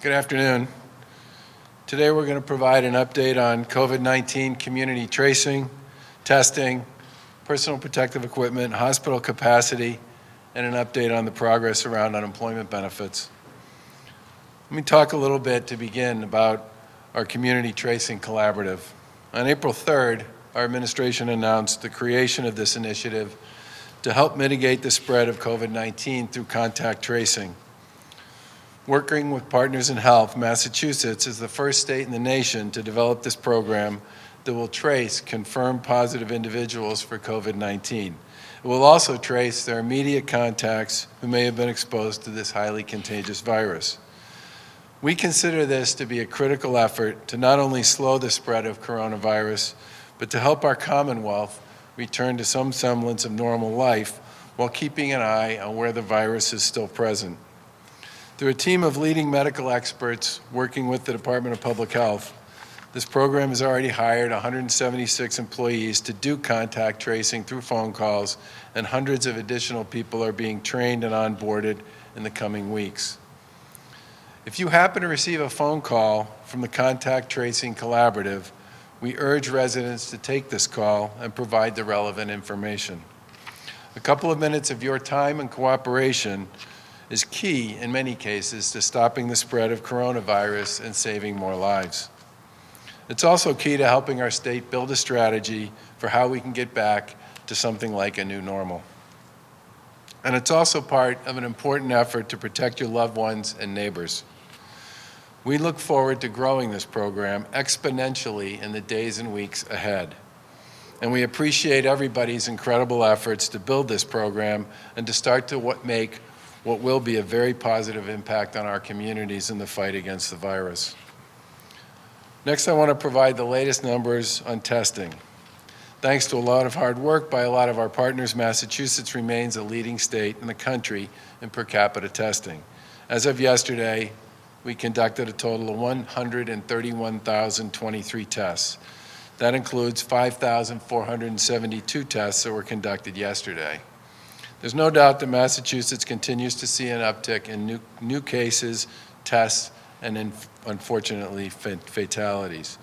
Good afternoon. Today we're going to provide an update on COVID-19 community tracing, testing, personal protective equipment, hospital capacity, and an update on the progress around unemployment benefits. Let me talk a little bit to begin about our community tracing collaborative. On April 3rd, our administration announced the creation of this initiative to help mitigate the spread of COVID-19 through contact tracing. Working with Partners in Health, Massachusetts is the first state in the nation to develop this program that will trace confirmed positive individuals for COVID-19. It will also trace their immediate contacts who may have been exposed to this highly contagious virus. We consider this to be a critical effort to not only slow the spread of coronavirus, but to help our Commonwealth return to some semblance of normal life while keeping an eye on where the virus is still present. Through a team of leading medical experts working with the Department of Public Health, this program has already hired 176 employees to do contact tracing through phone calls, and hundreds of additional people are being trained and onboarded in the coming weeks. If you happen to receive a phone call from the Contact Tracing Collaborative, we urge residents to take this call and provide the relevant information. A couple of minutes of your time and cooperation is key in many cases to stopping the spread of coronavirus and saving more lives. It's also key to helping our state build a strategy for how we can get back to something like a new normal. And it's also part of an important effort to protect your loved ones and neighbors. We look forward to growing this program exponentially in the days and weeks ahead. And we appreciate everybody's incredible efforts to build this program and to start to make what will be a very positive impact on our communities in the fight against the virus. Next, I want to provide the latest numbers on testing. Thanks to a lot of hard work by a lot of our partners, Massachusetts remains a leading state in the country in per capita testing. As of yesterday, we conducted a total of 131,023 tests. That includes 5,472 tests that were conducted yesterday. There's no doubt that Massachusetts continues to see an uptick in new cases, tests, and unfortunately, fatalities.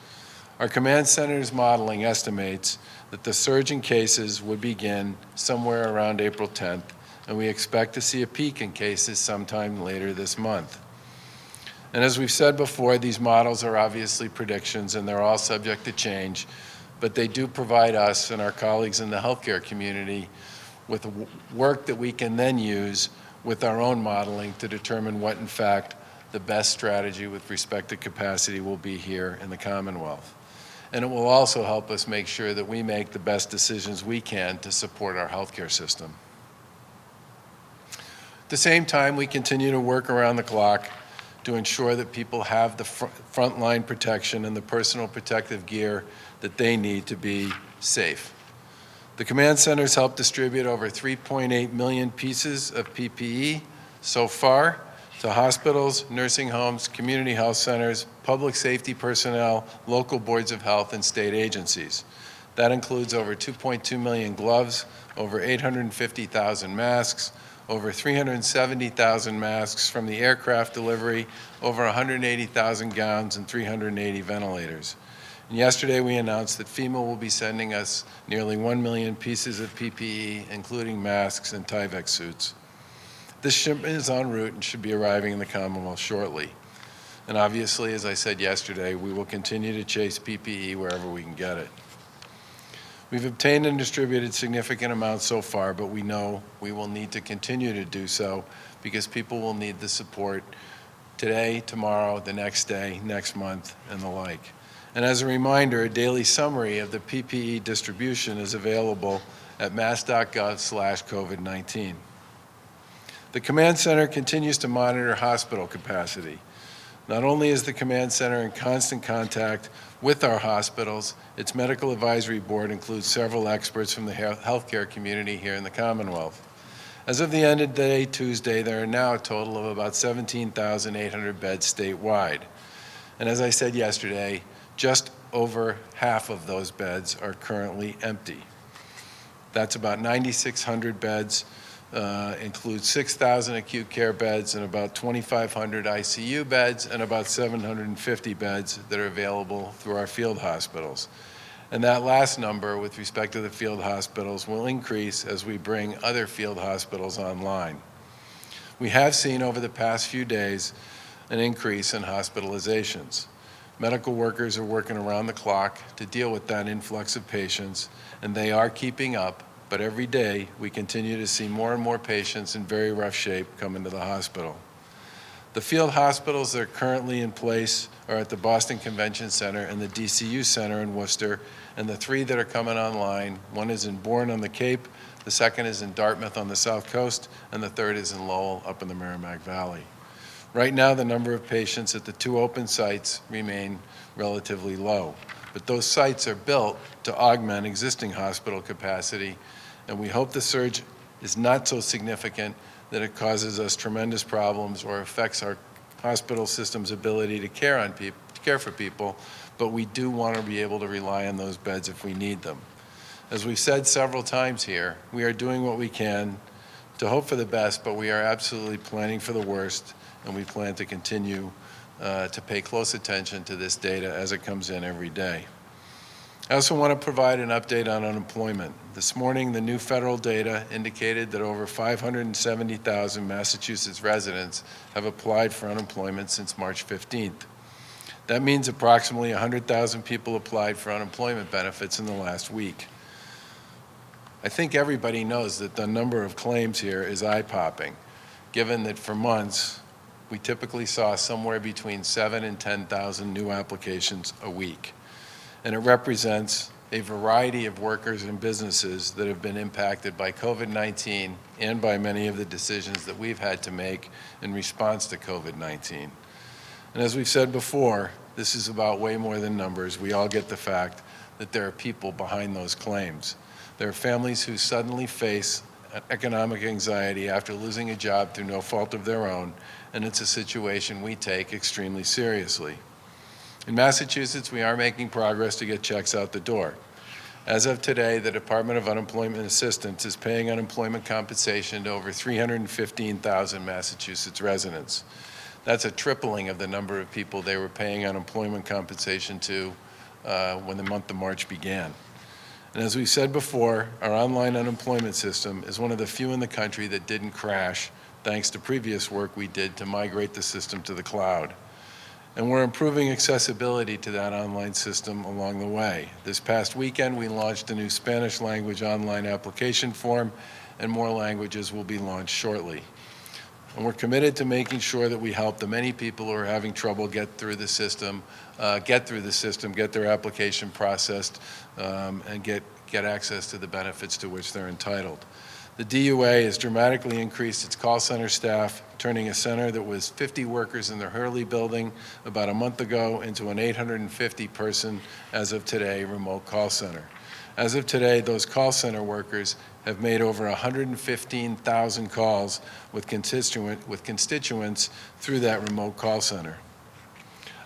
Our command center's modeling estimates that the surge in cases would begin somewhere around April 10th, and we expect to see a peak in cases sometime later this month. And as we've said before, these models are obviously predictions and they're all subject to change, but they do provide us and our colleagues in the healthcare community with work that we can then use with our own modeling to determine what, in fact, the best strategy with respect to capacity will be here in the Commonwealth. And it will also help us make sure that we make the best decisions we can to support our healthcare system. At the same time, we continue to work around the clock to ensure that people have the frontline protection and the personal protective gear that they need to be safe. The command centers helped distribute over 3.8 million pieces of PPE so far to hospitals, nursing homes, community health centers, public safety personnel, local boards of health, and state agencies. That includes over 2.2 million gloves, over 850,000 masks, over 370,000 masks from the aircraft delivery, over 180,000 gowns, and 380 ventilators. And yesterday we announced that FEMA will be sending us nearly 1 million pieces of PPE, including masks and Tyvek suits. This shipment is en route and should be arriving in the Commonwealth shortly. And obviously, as I said yesterday, we will continue to chase PPE wherever we can get it. We've obtained and distributed significant amounts so far, but we know we will need to continue to do so because people will need the support today, tomorrow, the next day, next month, and the like. And as a reminder, a daily summary of the PPE distribution is available at mass.gov/COVID-19. The command center continues to monitor hospital capacity. Not only is the command center in constant contact with our hospitals, its medical advisory board includes several experts from the healthcare community here in the Commonwealth. As of the end of day Tuesday, there are now a total of about 17,800 beds statewide. And as I said yesterday, just over half of those beds are currently empty. That's about 9,600 beds includes 6,000 acute care beds and about 2,500 ICU beds and about 750 beds that are available through our field hospitals. And that last number, with respect to the field hospitals, will increase as we bring other field hospitals online. We have seen over the past few days an increase in hospitalizations. Medical workers are working around the clock to deal with that influx of patients, and they are keeping up, but every day we continue to see more and more patients in very rough shape come into the hospital. The field hospitals that are currently in place are at the Boston Convention Center and the DCU Center in Worcester, and the three that are coming online, one is in Bourne on the Cape, the second is in Dartmouth on the South Coast, and the third is in Lowell up in the Merrimack Valley. Right now, the number of patients at the two open sites remain relatively low, but those sites are built to augment existing hospital capacity, and we hope the surge is not so significant that it causes us tremendous problems or affects our hospital system's ability to care for people, but we do want to be able to rely on those beds if we need them. As we've said several times here, we are doing what we can to hope for the best, but we are absolutely planning for the worst, and we plan to continue to pay close attention to this data as it comes in every day. I also want to provide an update on unemployment. This morning, the new federal data indicated that over 570,000 Massachusetts residents have applied for unemployment since March 15th. That means approximately 100,000 people applied for unemployment benefits in the last week. I think everybody knows that the number of claims here is eye-popping, given that for months, we typically saw somewhere between 7,000 and 10,000 new applications a week. And it represents a variety of workers and businesses that have been impacted by COVID-19 and by many of the decisions that we've had to make in response to COVID-19. And as we've said before, this is about way more than numbers. We all get the fact that there are people behind those claims. There are families who suddenly face economic anxiety after losing a job through no fault of their own, and it's a situation we take extremely seriously. In Massachusetts, we are making progress to get checks out the door. As of today, the Department of Unemployment Assistance is paying unemployment compensation to over 315,000 Massachusetts residents. That's a tripling of the number of people they were paying unemployment compensation to when the month of March began. And as we said before, our online unemployment system is one of the few in the country that didn't crash, thanks to previous work we did to migrate the system to the cloud. And we're improving accessibility to that online system along the way. This past weekend, we launched a new Spanish language online application form, and more languages will be launched shortly. And we're committed to making sure that we help the many people who are having trouble get through the system, get their application processed, and get access to the benefits to which they're entitled. The DUA has dramatically increased its call center staff, turning a center that was 50 workers in the Hurley building about a month ago into an 850-person, as of today, remote call center. As of today, those call center workers have made over 115,000 calls with constituents through that remote call center.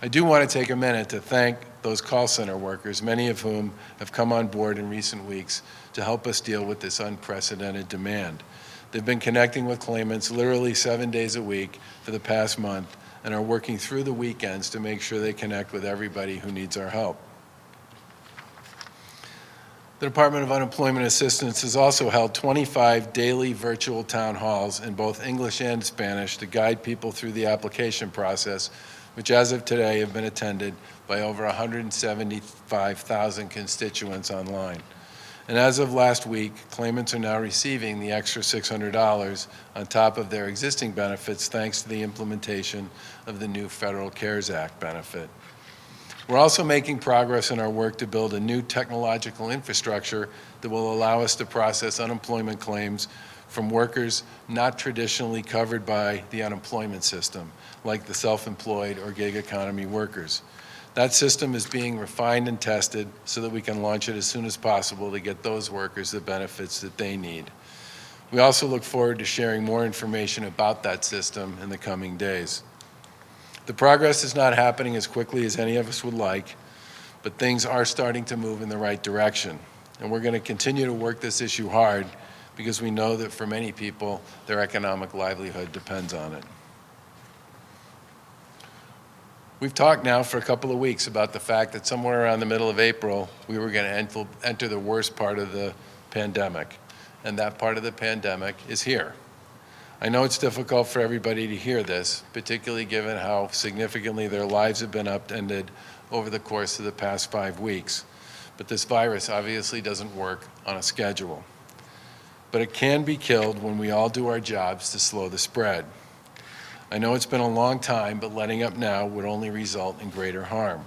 I do want to take a minute to thank those call center workers, many of whom have come on board in recent weeks to help us deal with this unprecedented demand. They've been connecting with claimants literally 7 days a week for the past month and are working through the weekends to make sure they connect with everybody who needs our help. The Department of Unemployment Assistance has also held 25 daily virtual town halls in both English and Spanish to guide people through the application process, which as of today have been attended by over 175,000 constituents online. And as of last week, claimants are now receiving the extra $600 on top of their existing benefits thanks to the implementation of the new Federal CARES Act benefit. We're also making progress in our work to build a new technological infrastructure that will allow us to process unemployment claims from workers not traditionally covered by the unemployment system, like the self-employed or gig economy workers. That system is being refined and tested so that we can launch it as soon as possible to get those workers the benefits that they need. We also look forward to sharing more information about that system in the coming days. The progress is not happening as quickly as any of us would like, but things are starting to move in the right direction. And we're going to continue to work this issue hard because we know that for many people, their economic livelihood depends on it. We've talked now for a couple of weeks about the fact that somewhere around the middle of April, we were going to enter the worst part of the pandemic, and that part of the pandemic is here. I know it's difficult for everybody to hear this, particularly given how significantly their lives have been upended over the course of the past 5 weeks. But this virus obviously doesn't work on a schedule. But it can be killed when we all do our jobs to slow the spread. I know it's been a long time, but letting up now would only result in greater harm.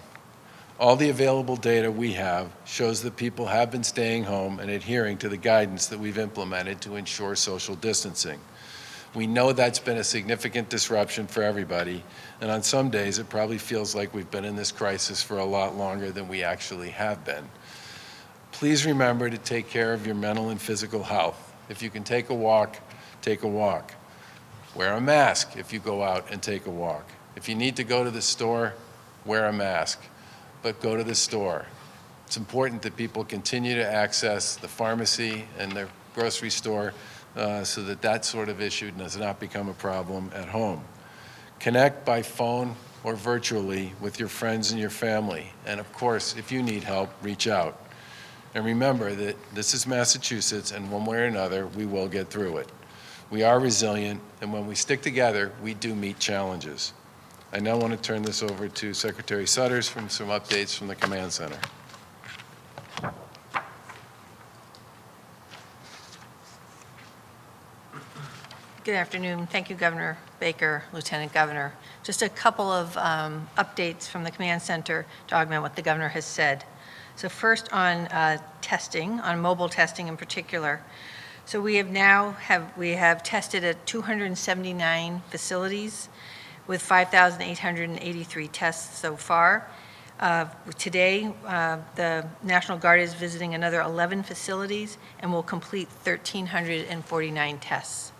All the available data we have shows that people have been staying home and adhering to the guidance that we've implemented to ensure social distancing. We know that's been a significant disruption for everybody, and on some days it probably feels like we've been in this crisis for a lot longer than we actually have been. Please remember to take care of your mental and physical health. If you can take a walk, take a walk. Wear a mask if you go out and take a walk. If you need to go to the store, wear a mask, but go to the store. It's important that people continue to access the pharmacy and the grocery store so that that sort of issue does not become a problem at home. Connect by phone or virtually with your friends and your family. And of course, if you need help, reach out. And remember that this is Massachusetts, and one way or another, we will get through it. We are resilient, and when we stick together, we do meet challenges. I now want to turn this over to Secretary Sudders for some updates from the Command Center. Good afternoon. Thank you, Governor Baker, Lieutenant Governor. Just a couple of updates from the Command Center to augment what the Governor has said. So first on testing, on mobile testing in particular. So we have tested at 279 facilities with 5,883 tests so far. Today, the National Guard is visiting another 11 facilities and will complete 1,349 tests.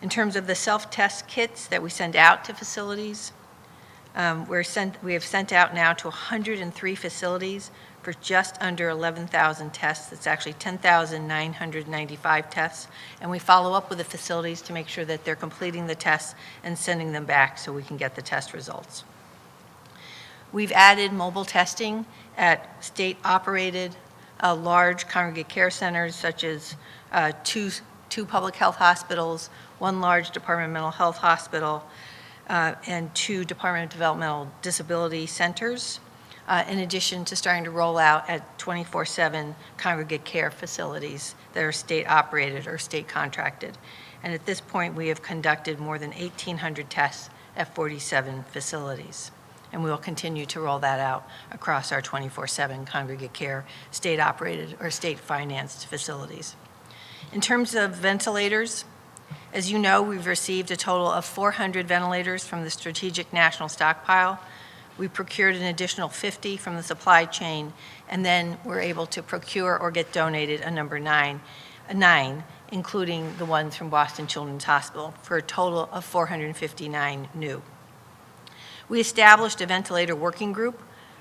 In terms of the self-test kits that we send out to facilities, we have sent out now to 103 facilities for just under 11,000 tests. It's actually 10,995 tests. And we follow up with the facilities to make sure that they're completing the tests and sending them back so we can get the test results. We've added mobile testing at state-operated large congregate care centers, such as two public health hospitals, one large Department of Mental Health hospital, and 2 Department of Developmental Disability centers, in addition to starting to roll out at 24/7 congregate care facilities that are state-operated or state-contracted. And at this point, we have conducted more than 1,800 tests at 47 facilities. And we will continue to roll that out across our 24/7 congregate care, state-operated or state-financed facilities. In terms of ventilators, as you know, we've received a total of 400 ventilators from the Strategic National Stockpile. We procured an additional 50 from the supply chain, and then we're able to procure or get donated a number nine, including the ones from Boston Children's Hospital, for a total of 459 new. We established a ventilator working group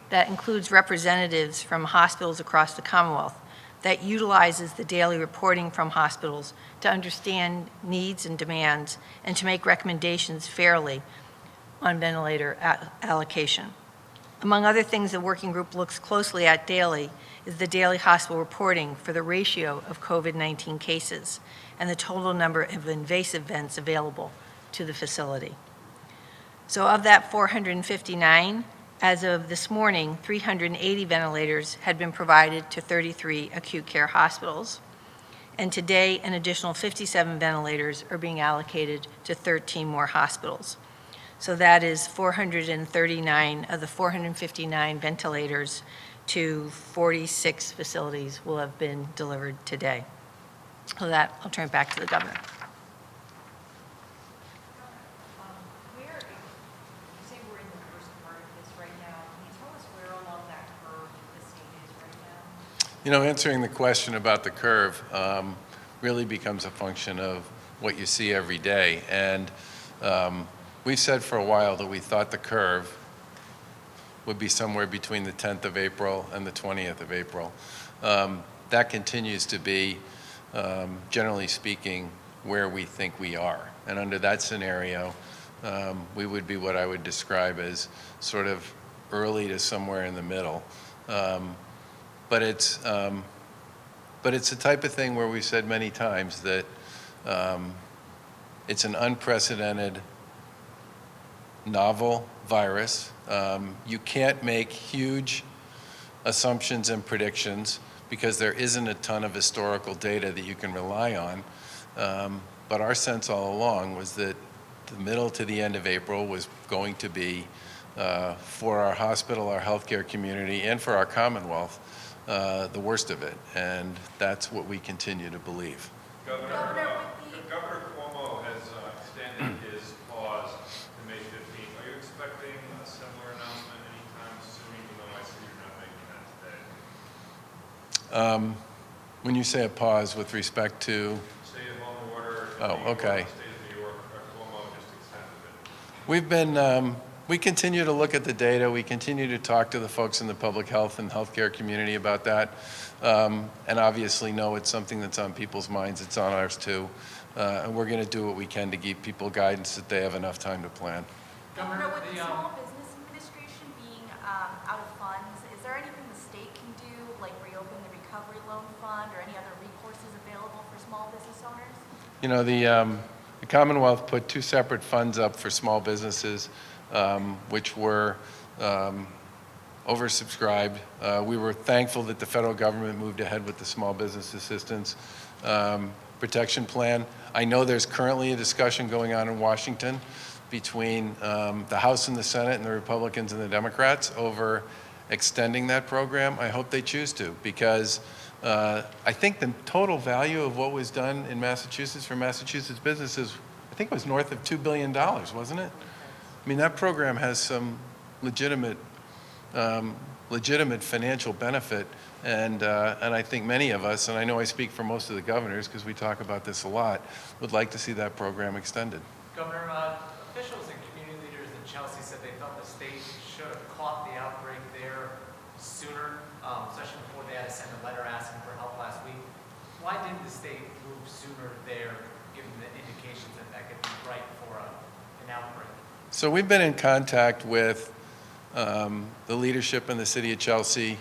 that includes representatives from hospitals across the Commonwealth that utilizes the daily reporting from hospitals to understand needs and demands and to make recommendations fairly on ventilator allocation. Among other things the working group looks closely at daily is the daily hospital reporting for the ratio of COVID-19 cases and the total number of invasive vents available to the facility. So of that 459, as of this morning, 380 ventilators had been provided to 33 acute care hospitals. And today, an additional 57 ventilators are being allocated to 13 more hospitals. So that is 439 of the 459 ventilators to 46 facilities will have been delivered today. So that, I'll turn it back to the Governor. You know, answering the question about the curve really becomes a function of what you see every day. And we've said for a while that we thought the curve would be somewhere between the 10th of April and the 20th of April. That continues to be generally speaking, where we think we are. And under that scenario, we would be what I would describe as sort of early to somewhere in the middle. But it's the type of thing where we've said many times that it's an unprecedented, novel virus. You can't make huge assumptions and predictions because there isn't a ton of historical data that you can rely on. But our sense all along was that the middle to the end of April was going to be, for our hospital, our healthcare community, and for our Commonwealth, the worst of it. And that's what we continue to believe. Governor Cuomo has extended his pause to May 15th. Are you expecting a similar announcement anytime soon, even though I see you're not making that today? When you say a pause with respect to? Stay-at-home order. Oh, okay. State of New York, Cuomo just extended it. We've been, we continue to look at the data. We continue to talk to the folks in the public health and healthcare community about that. And obviously know it's something that's on people's minds. It's on ours too. And we're going to do what we can to give people guidance that they have enough time to plan. Governor, with the Small Business Administration being out of funds, is there anything the state can do, like reopen the recovery loan fund or any other recourses available for small business owners? You know, the Commonwealth put 2 separate funds up for small businesses, which were oversubscribed. We were thankful that the federal government moved ahead with the Small Business Assistance Protection Plan. I know there's currently a discussion going on in Washington between the House and the Senate and the Republicans and the Democrats over extending that program. I hope they choose to, because I think the total value of what was done in Massachusetts for Massachusetts businesses, I think it was north of $2 billion, wasn't it? I mean, that program has some legitimate financial benefit, and I think many of us, and I know I speak for most of the governors because we talk about this a lot, would like to see that program extended. Governor, officials and community leaders in Chelsea said they felt the state should have caught the outbreak there sooner, especially before they had to send a letter asking for help last week. Why didn't the state move sooner there, given the indications that that could be right for an outbreak? So we've been in contact with the leadership in the city of Chelsea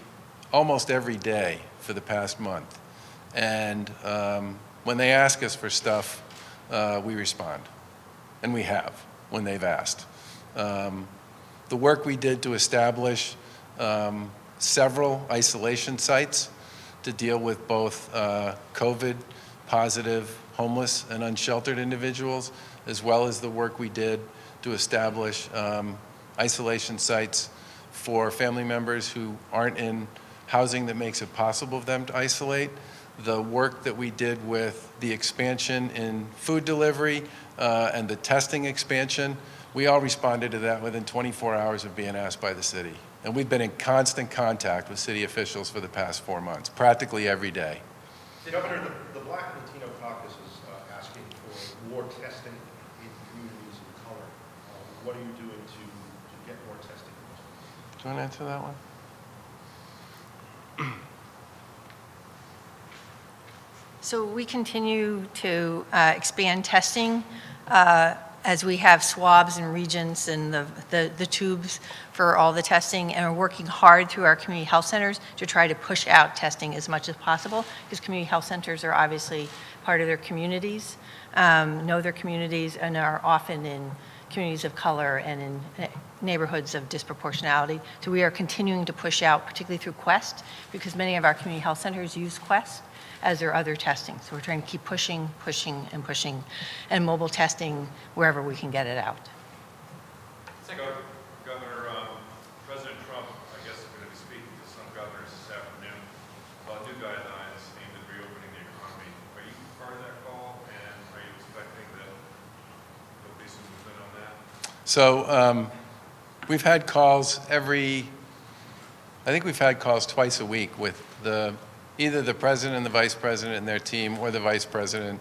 almost every day for the past month. And when they ask us for stuff, we respond. And we have, when they've asked. The work we did to establish several isolation sites to deal with both COVID positive, homeless, and unsheltered individuals, as well as the work we did to establish isolation sites for family members who aren't in housing that makes it possible for them to isolate. The work that we did with the expansion in food delivery and the testing expansion, we all responded to that within 24 hours of being asked by the city. And we've been in constant contact with city officials for the past 4 months, practically every day. Governor, the Black and Latino Caucus is asking for more testing in communities of color. What are you doing to get more testing? Do you want to answer that one? So we continue to expand testing as we have swabs and regions and the tubes for all the testing, and we're working hard through our community health centers to try to push out testing as much as possible, because community health centers are obviously part of their communities, know their communities, and are often in communities of color and in neighborhoods of disproportionality. So we are continuing to push out, particularly through Quest, because many of our community health centers use Quest as their other testing. So we're trying to keep pushing, and mobile testing wherever we can get it out. Governor, President Trump, I guess, is going to be speaking to some governors this afternoon about new guidelines aimed at reopening the economy. Are you part of that call, and are you expecting that there'll be some movement on that? So we've had calls I think we've had calls twice a week with either the president and the vice president and their team, or the vice president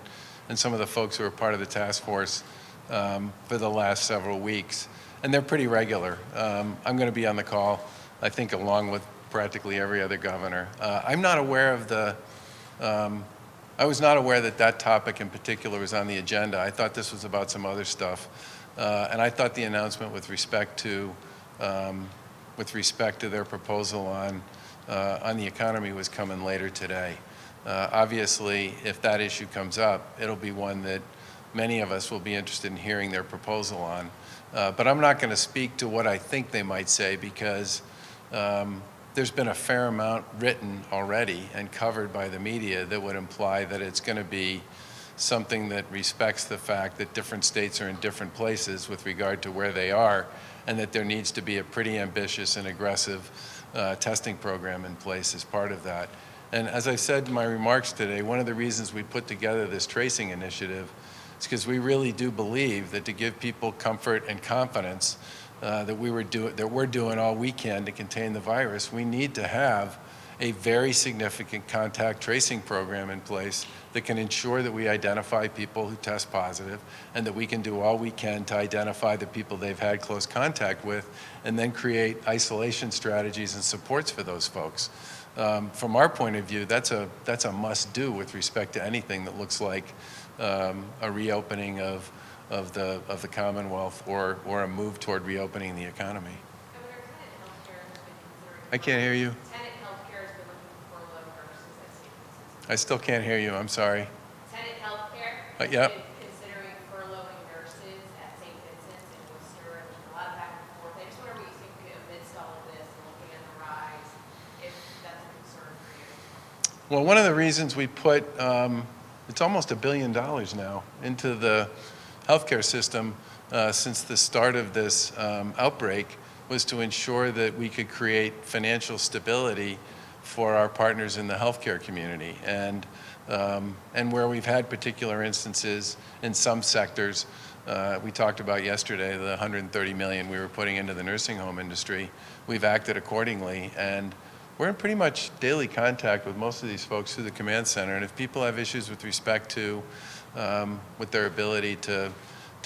and some of the folks who are part of the task force for the last several weeks. And they're pretty regular. I'm going to be on the call, I think, along with practically every other governor. I'm not aware of the I was not aware that that topic in particular was on the agenda. I thought this was about some other stuff. And I thought the announcement with respect to their proposal on the economy was coming later today. Obviously, if that issue comes up, it'll be one that many of us will be interested in hearing their proposal on. But I'm not going to speak to what I think they might say because there's been a fair amount written already and covered by the media that would imply that it's going to be something that respects the fact that different states are in different places with regard to where they are, and that there needs to be a pretty ambitious and aggressive testing program in place as part of that. And as I said in my remarks today, one of the reasons we put together this tracing initiative is because we really do believe that to give people comfort and confidence that we're doing all we can to contain the virus, we need to have a very significant contact tracing program in place that can ensure that we identify people who test positive and that we can do all we can to identify the people they've had close contact with and then create isolation strategies and supports for those folks. From our point of view, that's a must-do with respect to anything that looks like a reopening of the Commonwealth or a move toward reopening the economy. Governor, Tenant Healthcare has been considering. I can't hear you. Tenant Healthcare has been looking for furlough nurses at St. Vincent's. I still can't hear you. I'm sorry. Tenant Healthcare has Yep. been considering furloughing nurses at St. Vincent's and Worcester, and there's a lot of back and forth. I just wonder what you think amidst all of this and looking at the rise, if that's a concern for you. Well, one of the reasons we put, it's almost $1 billion now into the healthcare system since the start of this outbreak was to ensure that we could create financial stability for our partners in the healthcare community. And where we've had particular instances in some sectors, we talked about yesterday the $130 million we were putting into the nursing home industry, we've acted accordingly. And we're in pretty much daily contact with most of these folks through the command center. And if people have issues with respect to with their ability to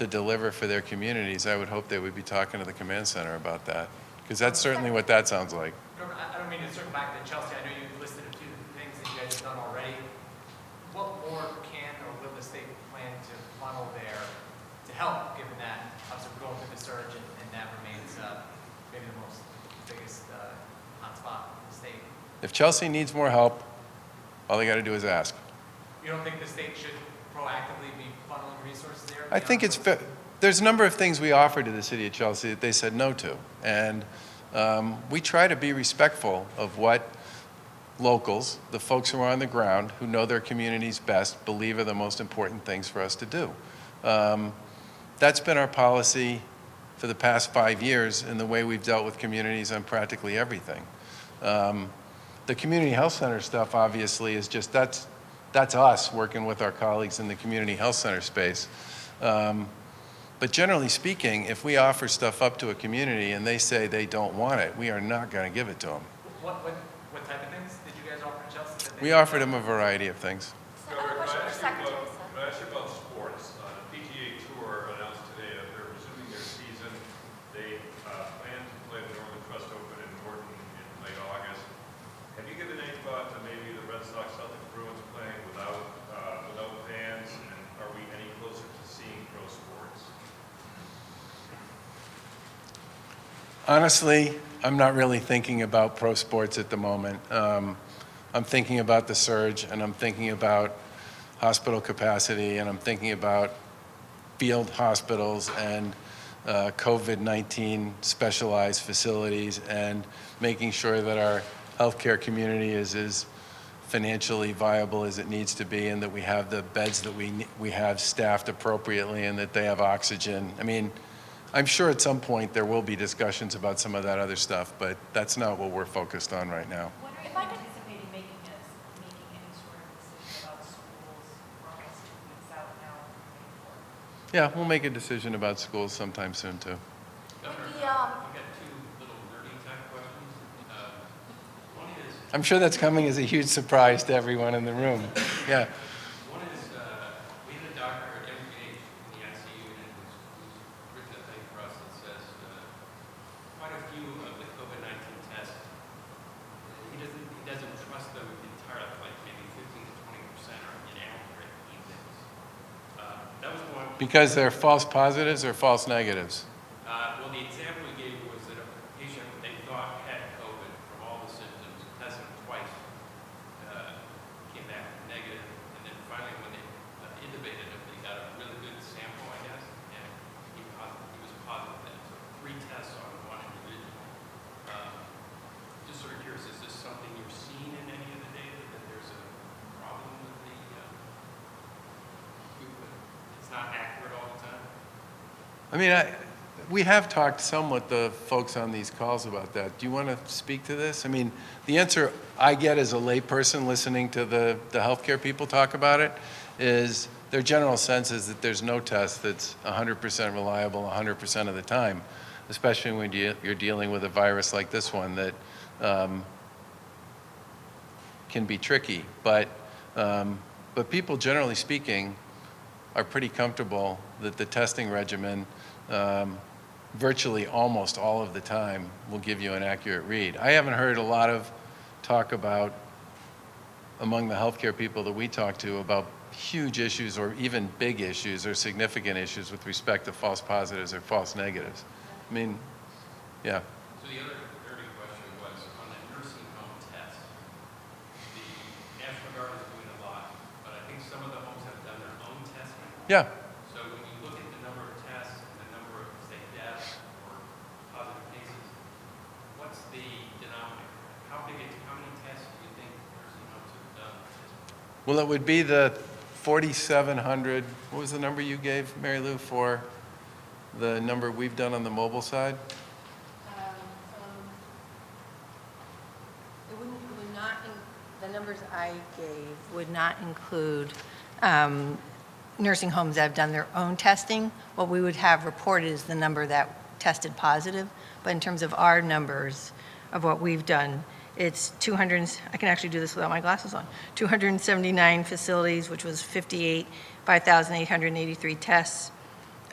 deliver for their communities, I would hope they would be talking to the command center about that, because that's certainly what that sounds like. I don't mean to circle back to Chelsea. I know you listed a few things that you guys have done already. What more can or will the state plan to funnel there to help, given that obviously we're going through the surge and that remains maybe the biggest hotspot in the state? If Chelsea needs more help, all they got to do is ask. You don't think the state should proactively be funneling resources there? I think it's fair. There's a number of things we offered to the city of Chelsea that they said no to. And we try to be respectful of what locals, the folks who are on the ground, who know their communities best, believe are the most important things for us to do. That's been our policy for the past 5 years in the way we've dealt with communities on practically everything. The community health center stuff obviously is just, that's us working with our colleagues in the community health center space. But generally speaking, if we offer stuff up to a community and they say they don't want it, we are not going to give it to them. What type of things did you guys offer to Chelsea? We offered them a variety of things. So I have a question for Secretary Sudders. Can I ask you about sports? The PTA Tour announced today that they're resuming their season. They plan to play the Northern Trust Open in Norton in late August. Have you given any thought to maybe the Red Sox, Celtics, Bruins playing without fans? And are we any closer to seeing pro sports? Honestly, I'm not really thinking about pro sports at the moment. I'm thinking about the surge, and I'm thinking about hospital capacity, and I'm thinking about field hospitals and COVID-19 specialized facilities, and making sure that our healthcare community is as financially viable as it needs to be, and that we have the beds that we have staffed appropriately, and that they have oxygen. I mean, I'm sure at some point there will be discussions about some of that other stuff, but that's not what we're focused on right now. If I could anticipate making any sort of decision about schools, we're almost 2 weeks out now. Yeah, we'll make a decision about schools sometime soon too. Governor, The, you got two little nerdy type questions. One is, I'm sure that's coming as a huge surprise to everyone in the room. Yeah. we had a doctor at every age in the ICU unit who's written a thing for us that says quite a few of the COVID-19 tests, he doesn't trust them entirely, like maybe 15 to 20% are inaccurate. Because they're false positives or false negatives? Well, the example we gave was that a patient they thought had COVID from all the symptoms, tested twice, came back negative, and then finally when they intubated him, they got a really good sample, I guess, and he was positive then. So 3 tests on one individual. Just sort of curious, is this something you're seeing in any of the data, that there's a problem with the, it's not accurate all the time? I mean, we have talked some with the folks on these calls about that. Do you want to speak to this? I mean, the answer I get as a layperson listening to the healthcare people talk about it is their general sense is that there's no test that's 100% reliable 100% of the time, especially when you're dealing with a virus like this one that can be tricky. But people, generally speaking, are pretty comfortable that the testing regimen virtually almost all of the time will give you an accurate read. I haven't heard a lot of talk about, among the healthcare people that we talk to, about huge issues or even big issues or significant issues with respect to false positives or false negatives. I mean, yeah. So the other dirty question was on the nursing home test. The National Guard is doing a lot, but I think some of the homes have done their own testing. Yeah. So when you look at the number of tests and the number of, say, deaths or positive cases, what's the denominator? How many tests do you think nursing homes have done? Well, it would be the 4,700, what was the number you gave, Marylou, for the number we've done on the mobile side? It would not, the numbers I gave would not include nursing homes that have done their own testing. What we would have reported is the number that tested positive. But in terms of our numbers of what we've done, it's 200, I can actually do this without my glasses on, 279 facilities, which was 5,883 tests.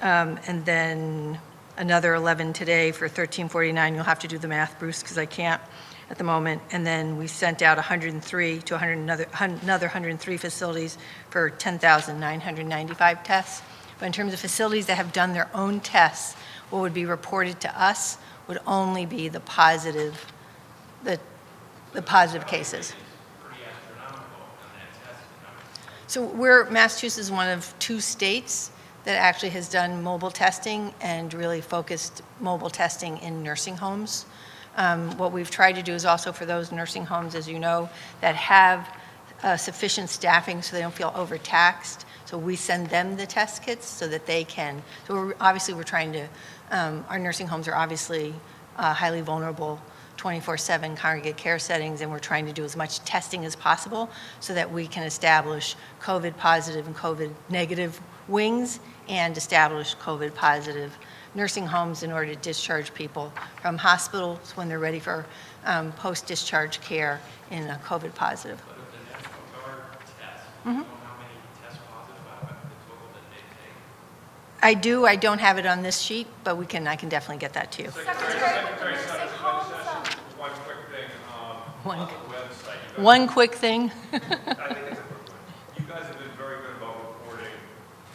And then another 11 today for 1,349. You'll have to do the math, Bruce, because I can't at the moment. And then we sent out 103 to another 103 facilities for 10,995 tests. But in terms of facilities that have done their own tests, what would be reported to us would only be the positive, the positive cases. So Massachusetts is one of 2 states that actually has done mobile testing and really focused mobile testing in nursing homes. What we've tried to do is also for those nursing homes, as you know, that have sufficient staffing so they don't feel overtaxed. So we send them the test kits so that they can. So we're trying to, our nursing homes are obviously highly vulnerable 24/7 congregate care settings, and we're trying to do as much testing as possible so that we can establish COVID positive and COVID negative wings and establish COVID positive nursing homes in order to discharge people from hospitals when they're ready for post-discharge care in a COVID positive. But if the National Guard test, do you know how many tests positive out of the total that they take? I do. I don't have it on this sheet, but I can definitely get that to you. Secretary Sudders, one quick thing, One on the website. You guys- One quick thing. I think it's a quick one. You guys have been very good about reporting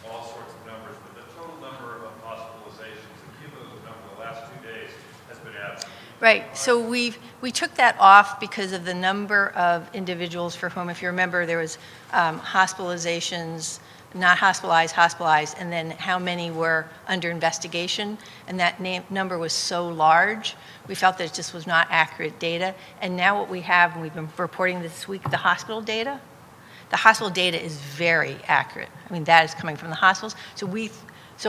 all sorts of numbers, but the total number of hospitalizations and cumulative number the last 2 days has been absent. Right, so we took that off because of the number of individuals for whom, if you remember, there was hospitalizations, not hospitalized, and then how many were under investigation, and that number was so large, we felt that it just was not accurate data. And now what we have, and we've been reporting this week, the hospital data is very accurate. I mean, that is coming from the hospitals. So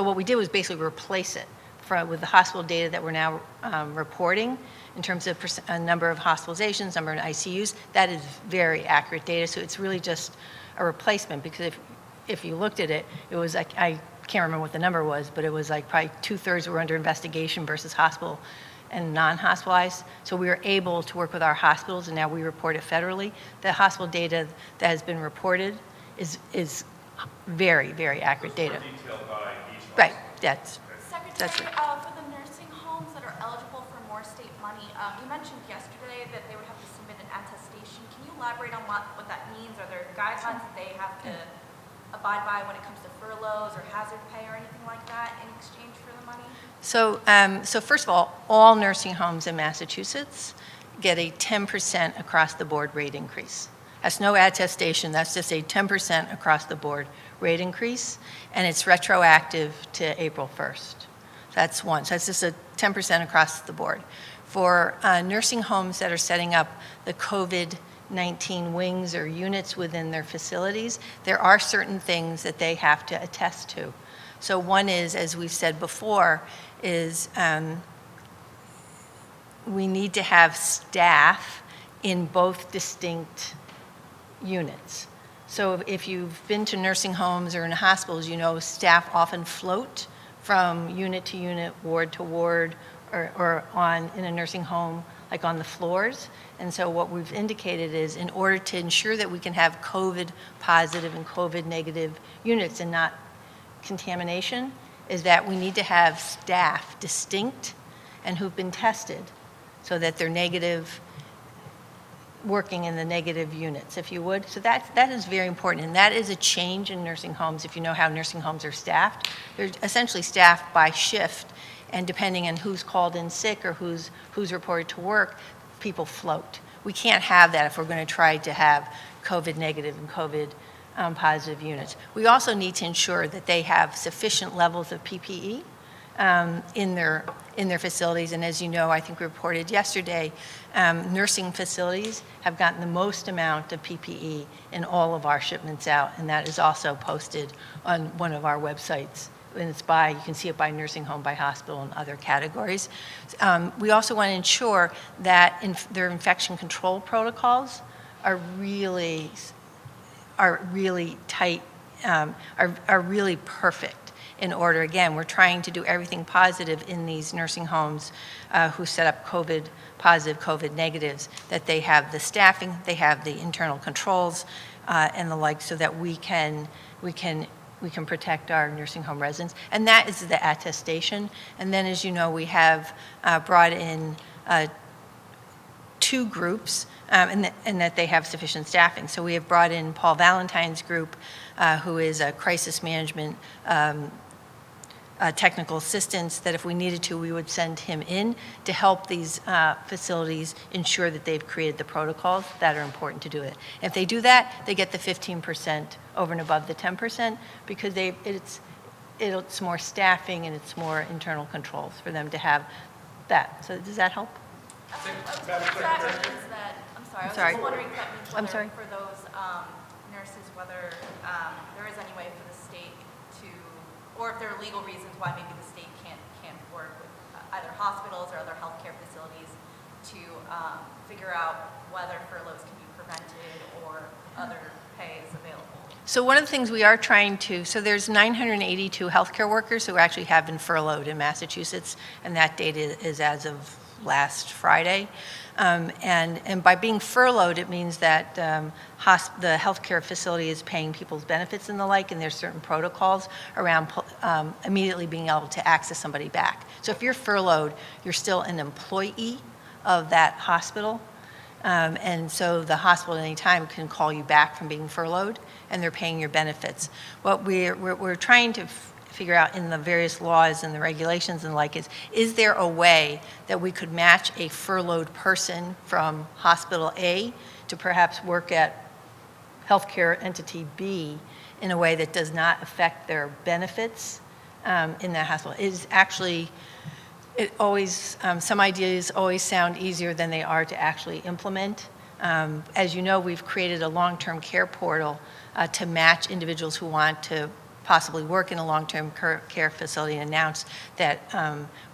what we did was basically replace it with the hospital data that we're now reporting in terms of number of hospitalizations, number of ICUs. That is very accurate data. So it's really just a replacement, because if you looked at it, it was like, I can't remember what the number was, but it was like probably 2/3 were under investigation versus hospital and non-hospitalized. So we were able to work with our hospitals, and now we report it federally. The hospital data that has been reported is very, very accurate data. More detailed by each Right, hospital. Secretary, right. for the nursing homes that are eligible for more state money, you mentioned yesterday that they would have to submit an attestation. Can you elaborate on what that means? Are there guidelines that they have to abide by when it comes to furloughs or hazard pay or anything like that in exchange for the money? So first of all nursing homes in Massachusetts get a 10% across the board rate increase. That's no attestation, that's just a 10% across the board rate increase, and it's retroactive to April 1st. That's one, so that's just a 10% across the board. For nursing homes that are setting up the COVID-19 wings or units within their facilities, there are certain things that they have to attest to. So one is, as we've said before, is we need to have staff in both distinct units. So if you've been to nursing homes or in hospitals, you know staff often float from unit to unit, ward to ward, or in a nursing home, like on the floors. And so what we've indicated is in order to ensure that we can have COVID positive and COVID negative units and not contamination, is that we need to have staff distinct and who've been tested so that they're negative, working in the negative units, if you would. So that is very important, and that is a change in nursing homes. If you know how nursing homes are staffed, they're essentially staffed by shift, and depending on who's called in sick or who's reported to work, people float. We can't have that if we're going to try to have COVID negative and COVID positive units. We also need to ensure that they have sufficient levels of PPE in their facilities. And as you know, I think we reported yesterday, nursing facilities have gotten the most amount of PPE in all of our shipments out, and that is also posted on one of our websites. And it's you can see it by nursing home, by hospital, and other categories. We also want to ensure that their infection control protocols are really tight, are really perfect. In order, again, we're trying to do everything positive in these nursing homes who set up COVID positive, COVID negatives, that they have the staffing, they have the internal controls and the like, so that we can protect our nursing home residents. And that is the attestation. And then, as you know, we have brought in 2 groups and that they have sufficient staffing. So we have brought in Paul Valentine's group, who is a crisis management technical assistance, that if we needed to, we would send him in to help these facilities ensure that they've created the protocols that are important to do it. If they do that, they get the 15% over and above the 10% because it's more staffing and it's more internal controls for them to have that. So does that help? I'm sorry. I was just wondering if that means whether for those nurses, whether there is any way for the state to, or if there are legal reasons why maybe the state can't work with either hospitals or other healthcare facilities to figure out whether furloughs can be prevented or other pay is available. So one of the things we are trying to, so there's 982 healthcare workers who actually have been furloughed in Massachusetts, and that data is as of last Friday. And by being furloughed, it means that the healthcare facility is paying people's benefits and the like, and there's certain protocols around immediately being able to access somebody back. So if you're furloughed, you're still an employee of that hospital. And so the hospital at any time can call you back from being furloughed, and they're paying your benefits. What we're trying to figure out in the various laws and the regulations and the like is there a way that we could match a furloughed person from hospital A to perhaps work at healthcare entity B in a way that does not affect their benefits in that hospital? It is actually, some ideas always sound easier than they are to actually implement. As you know, we've created a long-term care portal to match individuals who want to possibly work in a long-term care facility, and announced that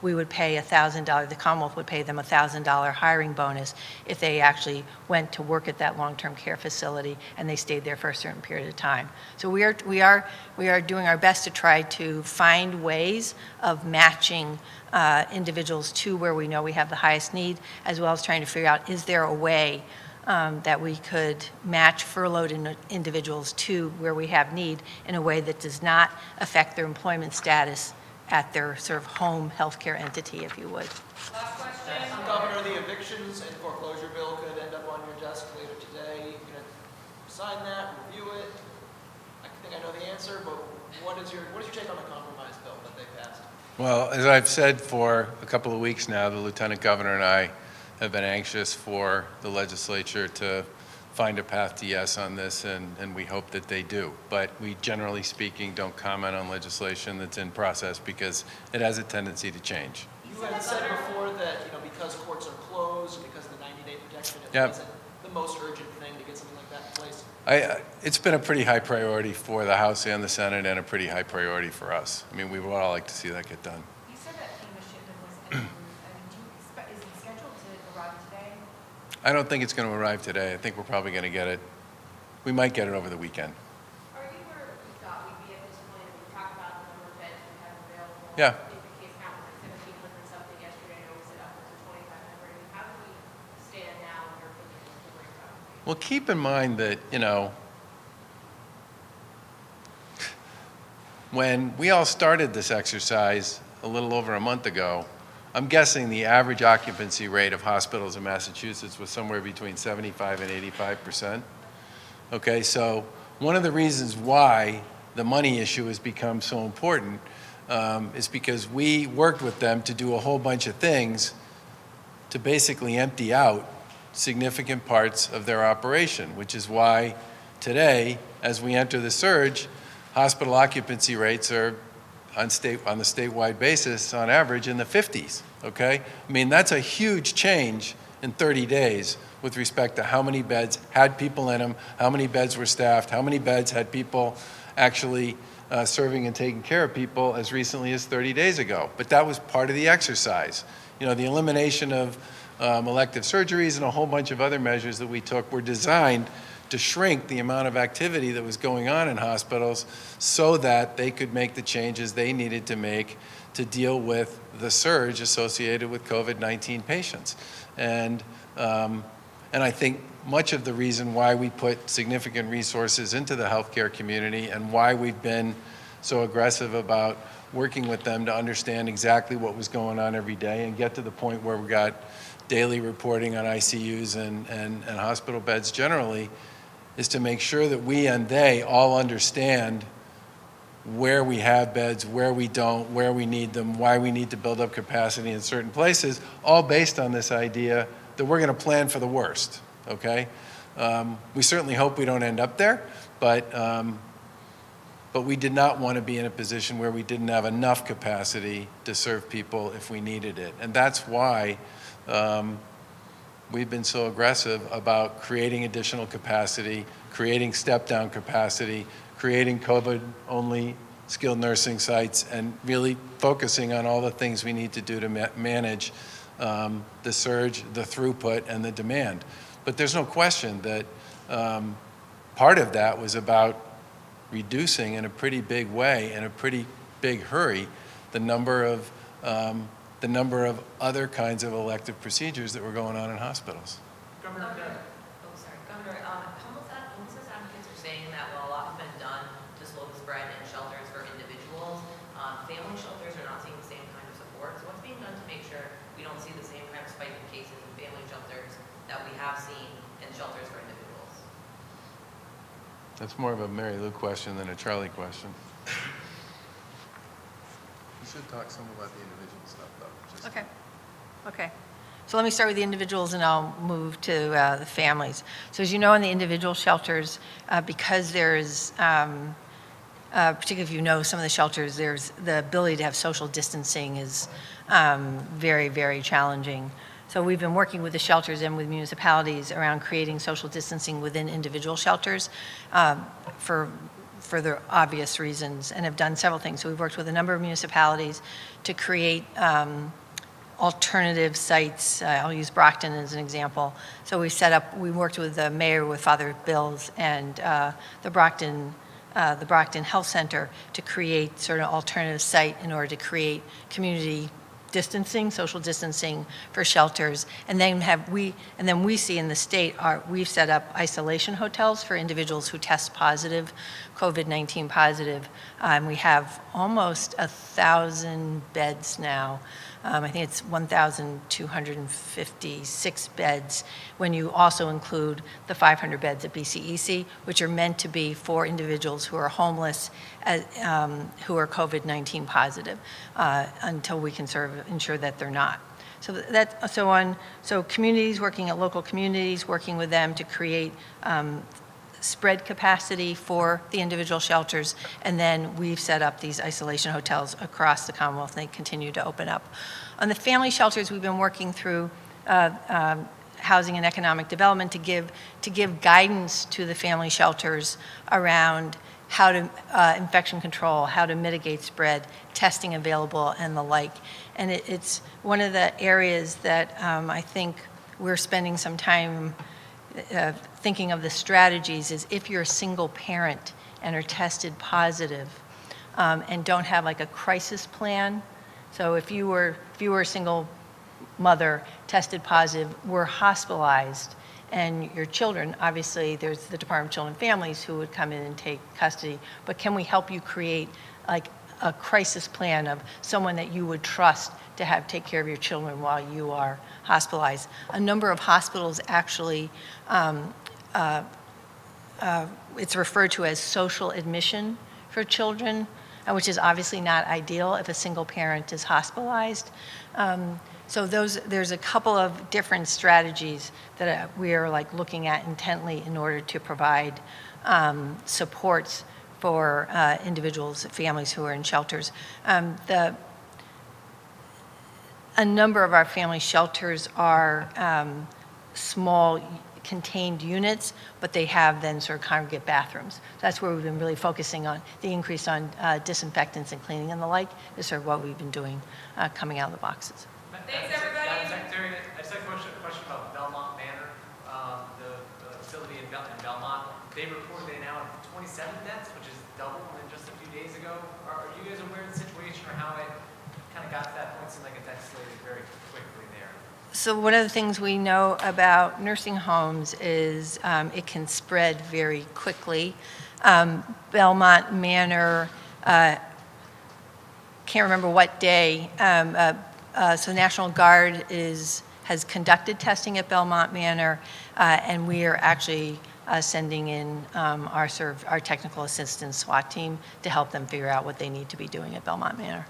we would pay $1,000, the Commonwealth would pay them $1,000 hiring bonus if they actually went to work at that long-term care facility and they stayed there for a certain period of time. So we are doing our best to try to find ways of matching individuals to where we know we have the highest need, as well as trying to figure out, is there a way that we could match furloughed individuals to where we have need in a way that does not affect their employment status at their sort of home healthcare entity, if you would. Last question. Governor, the evictions and foreclosure bill could end up on your desk later today. You can sign that, review it. I think I know the answer. answer, but what is your take on the compromise bill that they passed? Well, as I've said for a couple of weeks now, the Lieutenant Governor and I have been anxious for the legislature to find a path to yes on this, and we hope that they do. But we, generally speaking, don't comment on legislation that's in process because it has a tendency to change. You had said before that, because courts are closed, because of the 90-day protection, it Yep. wasn't the most urgent thing to get something like that in place. It's been a pretty high priority for the House and the Senate, and a pretty high priority for us. I mean, we would all like to see that get done. You said that FEMA shipment was en route. Do you expect, is it scheduled to arrive today? I don't think it's going to arrive today. I think we're probably going to get it. We might get it over the weekend. Are you where we thought we'd be at this point? We talked about the number of beds we have available. Yeah. I think the case count was like 1,700 something yesterday. I know we said upwards of 2,500. I mean, how do we stand now in your opinion as to where you're at? Well, keep in mind that, when we all started this exercise a little over a month ago, I'm guessing the average occupancy rate of hospitals in Massachusetts was somewhere between 75 and 85%. Okay, so one of the reasons why the money issue has become so important is because we worked with them to do a whole bunch of things to basically empty out significant parts of their operation, which is why today, as we enter the surge, hospital occupancy rates are on the statewide basis, on average, in the 50s, okay? I mean, that's a huge change in 30 days with respect to how many beds had people in them, how many beds were staffed, how many beds had people actually serving and taking care of people as recently as 30 days ago. But that was part of the exercise. The elimination of elective surgeries and a whole bunch of other measures that we took were designed to shrink the amount of activity that was going on in hospitals so that they could make the changes they needed to make to deal with the surge associated with COVID-19 patients. And I think much of the reason why we put significant resources into the healthcare community and why we've been so aggressive about working with them to understand exactly what was going on every day and get to the point where we got daily reporting on ICUs and hospital beds generally, is to make sure that we and they all understand where we have beds, where we don't, where we need them, why we need to build up capacity in certain places, all based on this idea that we're going to plan for the worst, okay? We certainly hope we don't end up there, but we did not want to be in a position where we didn't have enough capacity to serve people if we needed it. And that's why we've been so aggressive about creating additional capacity, creating step-down capacity, creating COVID-only skilled nursing sites, and really focusing on all the things we need to do to manage the surge, the throughput, and the demand. But there's no question that part of that was about reducing in a pretty big way, in a pretty big hurry, the number of other kinds of elective procedures that were going on in hospitals. Governor, Governor, homeless advocates are saying that while a lot has been done to slow the spread in shelters for individuals, family shelters are not seeing the same kind of support. So what's being done to make sure we don't see the same kind of spike in cases in family shelters that we have seen in shelters for individuals? That's more of a Marylou question than a Charlie question. You should talk some about the individual stuff, though. Okay. So let me start with the individuals and I'll move to the families. So as you know, in the individual shelters, because there's, particularly if you know some of the shelters, there's the ability to have social distancing is very, very challenging. So we've been working with the shelters and with municipalities around creating social distancing within individual shelters for the obvious reasons, and have done several things. So we've worked with a number of municipalities to create alternative sites. I'll use Brockton as an example. So we worked with the mayor, with Father Bills, and the Brockton Health Center to create sort of alternative site in order to create community distancing, social distancing for shelters. And then we see in the state, we've set up isolation hotels for individuals who test positive, COVID-19 positive. We have almost 1,000 beds now I think it's 1,256 beds when you also include the 500 beds at BCEC, which are meant to be for individuals who are homeless, who are COVID-19 positive, until we can sort of ensure that they're not. So communities, working at local communities, working with them to create spread capacity for the individual shelters, and then we've set up these isolation hotels across the Commonwealth, and they continue to open up. On the family shelters, we've been working through Housing and Economic Development to give guidance to the family shelters around how to infection control, how to mitigate spread, testing available, and the like. And it's one of the areas that I think we're spending some time thinking of the strategies is if you're a single parent and are tested positive and don't have like a crisis plan. So if you were a single mother tested positive, were hospitalized, and your children, obviously there's the Department of Children and Families who would come in and take custody, but can we help you create like a crisis plan of someone that you would trust to take care of your children while you are hospitalized? A number of hospitals actually, it's referred to as social admission for children, which is obviously not ideal if a single parent is hospitalized. So there's a couple of different strategies that we are like looking at intently in order to provide supports for individuals, families who are in shelters. A number of our family shelters are small contained units, but they have then sort of congregate bathrooms. That's where we've been really focusing on the increase on disinfectants and cleaning and the like is sort of what we've been doing coming out of the boxes. Thanks, everybody. Madam Secretary, I just have a question about Belmont Manor, the facility in Belmont. They reported they now have 27 deaths, which is double than just a few days ago. Are you guys aware of the situation or how it kind of got to that point? It seemed like it escalated very quickly there. So one of the things we know about nursing homes is it can spread very quickly. Belmont Manor, can't remember what day, so National Guard has conducted testing at Belmont Manor, and we are actually sending in our technical assistance SWAT team to help them figure out what they need to be doing at Belmont Manor.